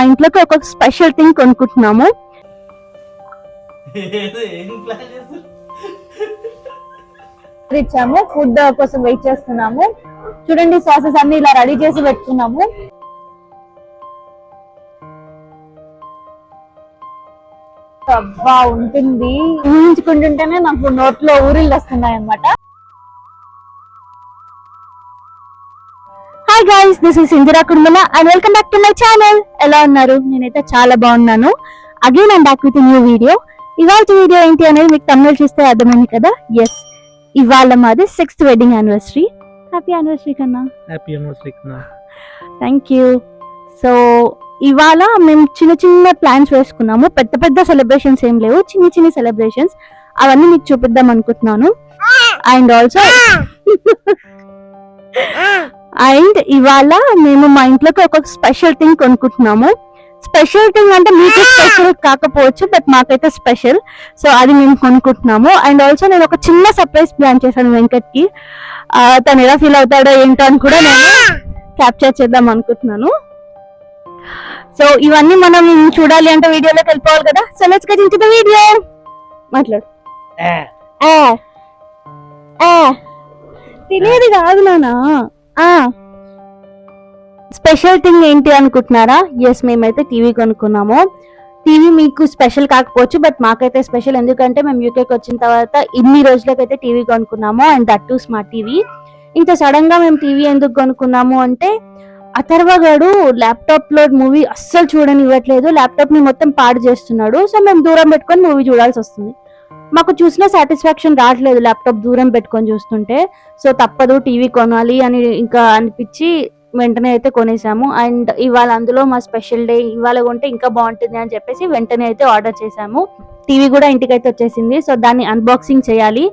ఇంట్లోకి ఒక special thing కొనుక్కుంటున్నాము. ఇచ్చాము, ఫుడ్ కోసం వెయిట్ చేస్తున్నాము. చూడండి, సాసెస్ అన్ని ఇలా రెడీ చేసి పెట్టుకున్నాము. ఉంటుంది, ఊహించుకుంటుంటేనే నాకు నోట్లో ఊరిళ్ళు వస్తున్నాయి అన్నమాట. Hi guys, this is Indira Kurmala and welcome back to my channel. ఎలా ఉన్నారు? నేనైతే చాలా బాగున్నాను. Again and back with new video. ఇవాళ వీడియో ఏంటి అనేది మీకు తమిళ చూస్తే అర్థమైంది కదా. ఎస్, ఇవాళ మాది 6th wedding anniversary. Happy anniversary కన్నా. హ్యాపీ యానివర్సరీ కన్నా. Thank you. సో ఇవాళ మేము చిన్న చిన్న ప్లాన్స్ వేసుకున్నాము. పెద్ద పెద్ద సెలబ్రేషన్స్ ఏం లేవు, చిన్న చిన్న సెలబ్రేషన్స్. అవన్నీ మీకు చూపిద్దాం అనుకుంటున్నాను. అండ్ ఆల్సో అండ్ ఇవాళ మేము మా ఇంట్లోకి ఒక స్పెషల్ థింగ్ కొనుక్కుంటున్నాము. స్పెషల్ థింగ్ అంటే మీకు స్పెషల్ కాకపోవచ్చు, బట్ మాకైతే స్పెషల్. సో అది మేము కొనుక్కుంటున్నాము. అండ్ ఆల్సో నేను ఒక చిన్న సర్ప్రైజ్ ప్లాన్ చేశాను వెంకట్ కి. తను ఎలా ఫీల్ అవుతాడో ఏంటో అని కూడా నేను క్యాప్చర్ చేద్దాం అనుకుంటున్నాను. సో ఇవన్నీ మనం చూడాలి అంటే వీడియోలోకి వెళ్ళిపోవాలి కదా. So let's get into the video. మాట్లాడు. తెలియదు కాదు నానా. స్పెషల్ థింగ్ ఏంటి అనుకుంటున్నారా? ఎస్, మేమైతే టీవీ కొనుక్కున్నాము. టీవీ మీకు స్పెషల్ కాకపోవచ్చు, బట్ మాకైతే స్పెషల్. ఎందుకంటే మేము యూకేకి వచ్చిన తర్వాత ఇన్ని రోజులకైతే టీవీ కొనుక్కున్నాము, and that too smart TV. ఇంత సడన్ గా మేము టీవీ ఎందుకు కొనుక్కున్నాము అంటే, అథర్వ గాడు ల్యాప్టాప్ లో మూవీ అస్సలు చూడనివ్వట్లేదు, ల్యాప్టాప్ ని మొత్తం పాడు చేస్తున్నాడు. సో మేము దూరం పెట్టుకొని మూవీ చూడాల్సి వస్తుంది. మాకు చూసిన సాటిస్ఫాక్షన్ రావట్లేదు ల్యాప్టాప్ దూరం పెట్టుకొని చూస్తుంటే. సో తప్పదు, టీవీ కొనాలి అని ఇంకా అనిపించి వెంటనే అయితే కొనేసాము. అండ్ ఇవాళ అందులో మా స్పెషల్ డే, ఇవాళ కొంటే ఇంకా బాగుంటుంది అని చెప్పేసి వెంటనే అయితే ఆర్డర్ చేసాము. టీవీ కూడా ఇంటికైతే వచ్చేసింది. సో దాన్ని అన్బాక్సింగ్ చేయాలి.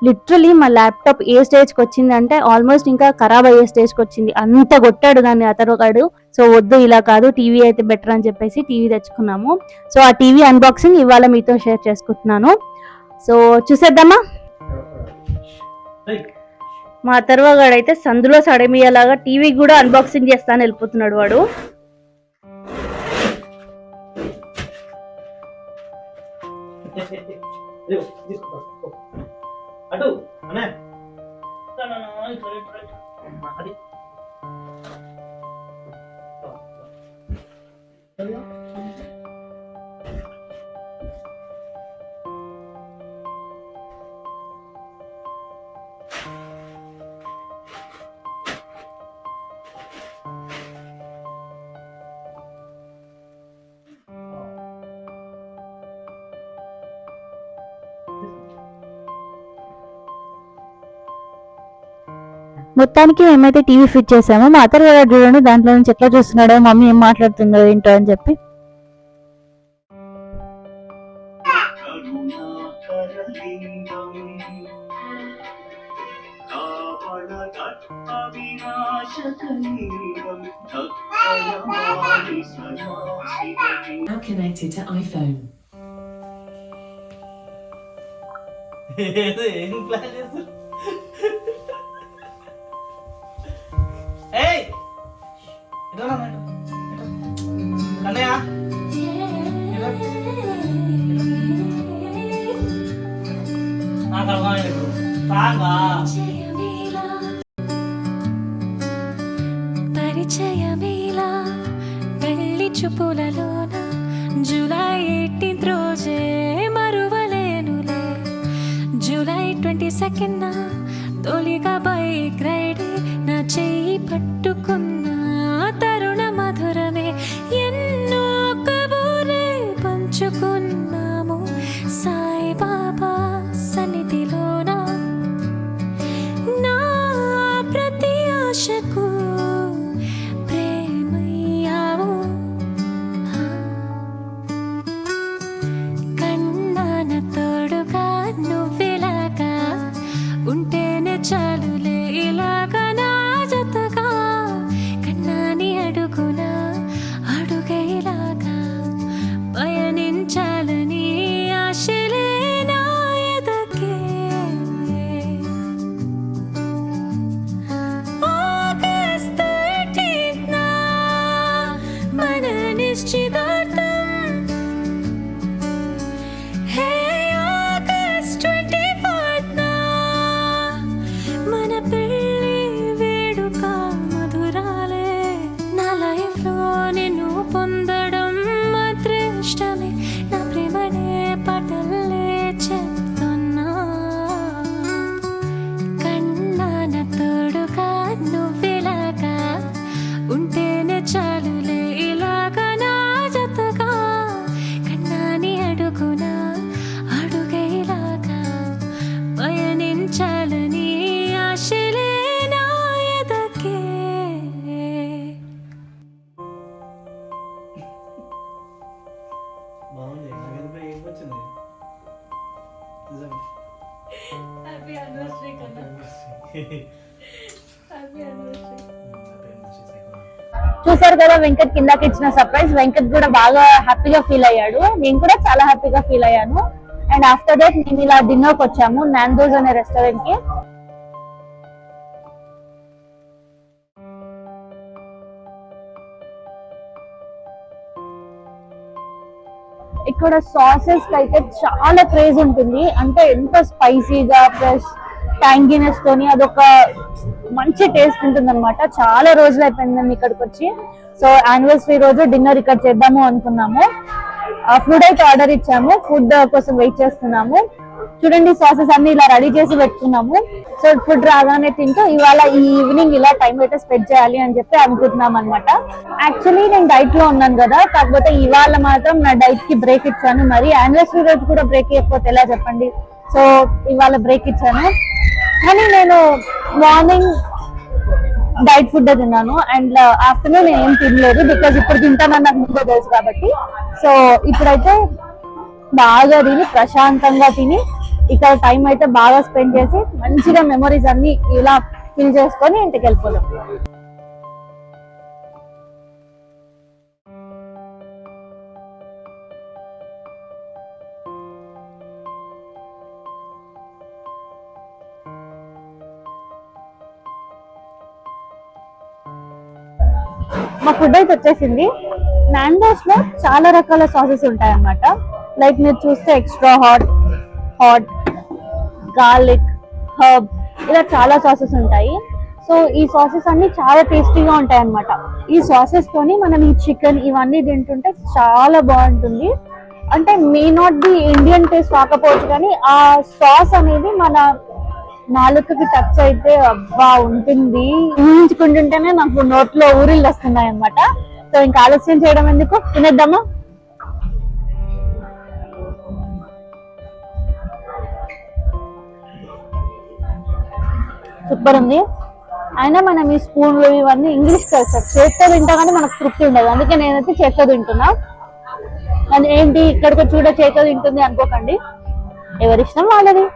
లిటరలీ మా ల్యాప్టాప్ ఏ స్టేజ్కి వచ్చింది అంటే ఆల్మోస్ట్ ఇంకా ఖరాబ్ అయ్యే స్టేజ్కి వచ్చింది. అంత కొట్టాడు దాన్ని అతరుగాడు. సో వద్దు, ఇలా కాదు, టీవీ అయితే బెటర్ అని చెప్పేసి టీవీ తెచ్చుకున్నాము. సో ఆ టీవీ అన్బాక్సింగ్ ఇవాళ మీతో షేర్ చేసుకుంటున్నాను. సో చూసేద్దామా? మా అతర్వగాడు అయితే సందులో సడమియాలాగా టీవీ కూడా అన్బాక్సింగ్ చేస్తాను వెళ్ళిపోతున్నాడు వాడు. మొత్తానికి మేమైతే టీవీ ఫిట్ చేసాము. మా అతను చూడండి దాంట్లో నుంచి ఎట్లా చూస్తున్నాడో, మమ్మీ ఏం మాట్లాడుతుందో ఏంటో అని చెప్పి. Now connected to iPhone. పరిచయమేలా పెళ్లి చూపులలోన జూలై 18th రోజే మరువలేనులే. జూలై 22nd తొలిగా బైక్ రైడ్, నా చెయ్యి పట్టుకున్న తరుణ మధురమే. ఎన్నో కబూలే పంచుకున్నాము సాయిబాబా సన్నిధిలోన. నా ప్రతి ఆశకు ప్రేమయ్యావు. కన్నాన తోడుగా నువ్వెలాగా ఉంటేనే చాలులే, ఇలాగా నా జతగా నిశ్చితార్థం. హే ఆగస్ట్ 24th మన పెళ్ళి వేడుక మధురాలే. నా లైఫ్ లో నిన్ను పొందడం అదృష్టమే. నా ప్రేమనే పాటల్లే చెప్తున్నా. కన్నాన తోడుగా నువ్వెలాగా ఉంటేనే చాలులే ఇలాగా నా జతగా. కన్నాని అడుగునా అడుగేలాగా పయనించాలని ఆశలే నా ఎదకే. బాగుంది. నాకేందుకు ఏం వచ్చింది నిజంగా. హ్యాపీ యానివర్సరీ కన్నా. Happy anniversary. చూసారు కదా వెంకట్ కిందకి ఇచ్చిన సర్ప్రైజ్. వెంకట్ కూడా బాగా హ్యాపీగా ఫీల్ అయ్యాడు, నేను కూడా చాలా హ్యాపీగా ఫీల్ అయ్యాను. అండ్ ఆఫ్టర్ దట్ మేము ఇలా డిన్నర్ కి వచ్చాము నాందోస్ అనే రెస్టారెంట్ కి. ఇక్కడ సాసెస్ కి అయితే చాలా క్రేజ్ ఉంటుంది, అంటే ఎంత స్పైసీగా ప్లస్ ట్యాంగినెస్ తోని అదొక మంచి టేస్ట్ ఉంటుంది అనమాట. చాలా రోజులు అయిపోయింది మేము ఇక్కడికి వచ్చి. సో యానివర్సరీ రోజు డిన్నర్ ఇక్కడ చేద్దాము అనుకున్నాము. ఫుడ్ అయితే ఆర్డర్ ఇచ్చాము, ఫుడ్ కోసం వెయిట్ చేస్తున్నాము. చూడండి సాసెస్ అన్ని ఇలా రెడీ చేసి పెట్టుకున్నాము. సో ఫుడ్ రాగానే తింటూ ఇవాళ ఈ ఈవినింగ్ ఇలా టైం అయితే స్పెండ్ చేయాలి అని చెప్పి అనుకుంటున్నాం అనమాట. యాక్చువల్లీ నేను డైట్ లో ఉన్నాను కదా, కాకపోతే ఇవాళ మాత్రం నా డైట్ కి బ్రేక్ ఇచ్చాను. మరి యానివర్సరీ రోజు కూడా బ్రేక్ ఇవ్వకపోతే ఎలా చెప్పండి. సో ఇవాళ బ్రేక్ ఇచ్చాను. కానీ నేను మార్నింగ్ డైట్ ఫుడ్ తిన్నాను అండ్ ఆఫ్టర్నూన్ నేను ఏం తినలేదు, బికాజ్ ఇప్పుడు తింటానని నాకు ముందే తెలుసు కాబట్టి. సో ఇప్పుడైతే బాగా తిని ప్రశాంతంగా తిని ఇక్కడ టైం అయితే బాగా స్పెండ్ చేసి మంచిగా మెమరీస్ అన్ని ఇలా ఫిల్ చేసుకొని ఇంటికి వెళ్ళిపోదాం. మా ఫుడ్ అయితే వచ్చేసింది. నాండోస్ లో చాలా రకాల సాసెస్ ఉంటాయి అన్నమాట. లైక్ మీరు చూస్తే extra hot, hot, garlic, herb, ఇలా చాలా సాసెస్ ఉంటాయి. సో ఈ సాసెస్ అన్ని చాలా టేస్టీగా ఉంటాయి అన్నమాట. ఈ సాసెస్ తోని మనం ఈ చికెన్ ఇవన్నీ తింటుంటే చాలా బాగుంటుంది. అంటే may not be Indian taste రాకపోవచ్చు, కానీ ఆ సాస్ అనేది మన నాలుకకి టచ్ అయితే అబ్బా ఉంటుంది. ఊహించుకుంటుంటేనే నాకు నోట్లో ఊరిళ్ళు వస్తున్నాయి అన్నమాట. సో ఇంకా ఆలస్యం చేయడం ఎందుకు, తినేద్దామా? సూపర్ ఉంది. అయినా మనం ఈ స్పూన్లు ఇవన్నీ ఇంగ్లీష్ కల్చర్, చేత్తో తింటా కానీ మనకు తృప్తి ఉండదు. అందుకే నేనైతే చేత్తో తింటున్నా. అది ఏంటి ఇక్కడికి వచ్చి కూడా చేత్తో తింటుంది అనుకోకండి, ఎవరిష్టం వాళ్ళది.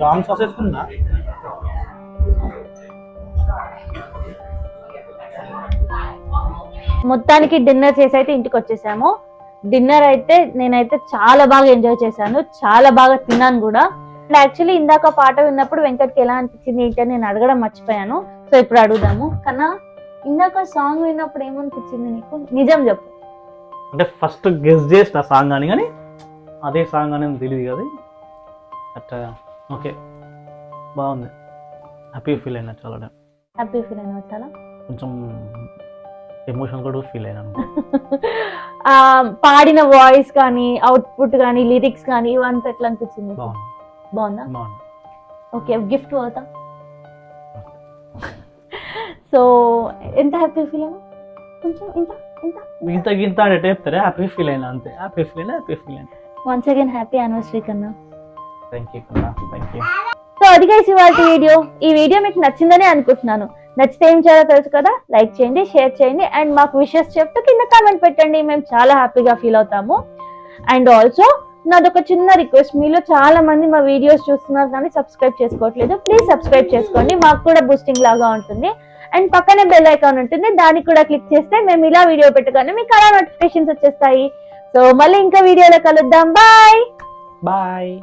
రాంగ్ సాస్ వేసుకున్నా. మొత్తానికి డిన్నర్ చేసి అయితే ఇంటికి వచ్చేసాము. డిన్నర్ అయితే నేనైతే చాలా బాగా ఎంజాయ్ చేశాను, చాలా బాగా తిన్నాను కూడా. అండ్ యాక్చువల్లీ ఇందాక పాట విన్నప్పుడు వెంకట్కి ఎలా అనిపించింది ఏంటి అని నేను అడగడం మర్చిపోయాను. సో ఇప్పుడు అడుగుదాము. కన్నా, ఇందాక సాంగ్ విన్నప్పుడు ఏమనిపించింది నీకు? నిజం చెప్పు. అంటే ఫస్ట్ గెస్ చేసిన సాంగ్ అని, కానీ అదే సాంగ్ అనేది తెలియదు కదా. అట్లా ఓకే, బాగుంది. హ్యాపీ ఫీల్ అయినా చాలా. హ్యాపీ ఫీల్ అయినా చాలా, కొంచెం ఎమోషన్ కూడా ఫీల్ అయినాను. పాడిన వాయిస్ కానీ, అవుట్పుట్ కానీ, లిరిక్స్ కానీ ఇవంతా ఎట్లా అనిపించింది? బాగుందా? ఓకే, గిఫ్ట్ పోతా. సో ఎంత హ్యాపీ ఫీల్ అయినా? కొంచెం ఇంత ఇంత అంటే చెప్తారా? హ్యాపీ ఫీల్ అయినా అంతే. హ్యాపీ ఫీల్ అయినా. వన్స్ అగైన్ హ్యాపీ యానివర్సరీ కన్నా. థ్యాంక్ యూ కన్నా, థ్యాంక్ యూ. సో అది గైస్ ఇవాళ వీడియో. ఈ వీడియో మీకు నచ్చిందని అనుకుంటున్నాను. నచ్చితే ఏం చేయాలో తెలుసు కదా, లైక్ చేయండి, షేర్ చేయండి అండ్ మాకు విషెస్ చెప్తూ కింద కామెంట్ పెట్టండి. మేము చాలా హ్యాపీగా ఫీల్ అవుతాము. అండ్ ఆల్సో నాదొక చిన్న రిక్వెస్ట్, మీలో చాలా మంది మా వీడియోస్ చూస్తున్నారు కానీ సబ్స్క్రైబ్ చేసుకోవట్లేదు. ప్లీజ్ సబ్స్క్రైబ్ చేసుకోండి, మాకు కూడా బూస్టింగ్ లాగా ఉంటుంది. అండ్ పక్కనే బెల్ ఐకాన్ ఉంటుంది, దానికి కూడా క్లిక్ చేస్తే మేము ఇలా వీడియో పెట్టగానే మీకు అలా నోటిఫికేషన్స్ వచ్చేస్తాయి. సో మళ్ళీ ఇంకా వీడియోలో కలుద్దాం. బాయ్.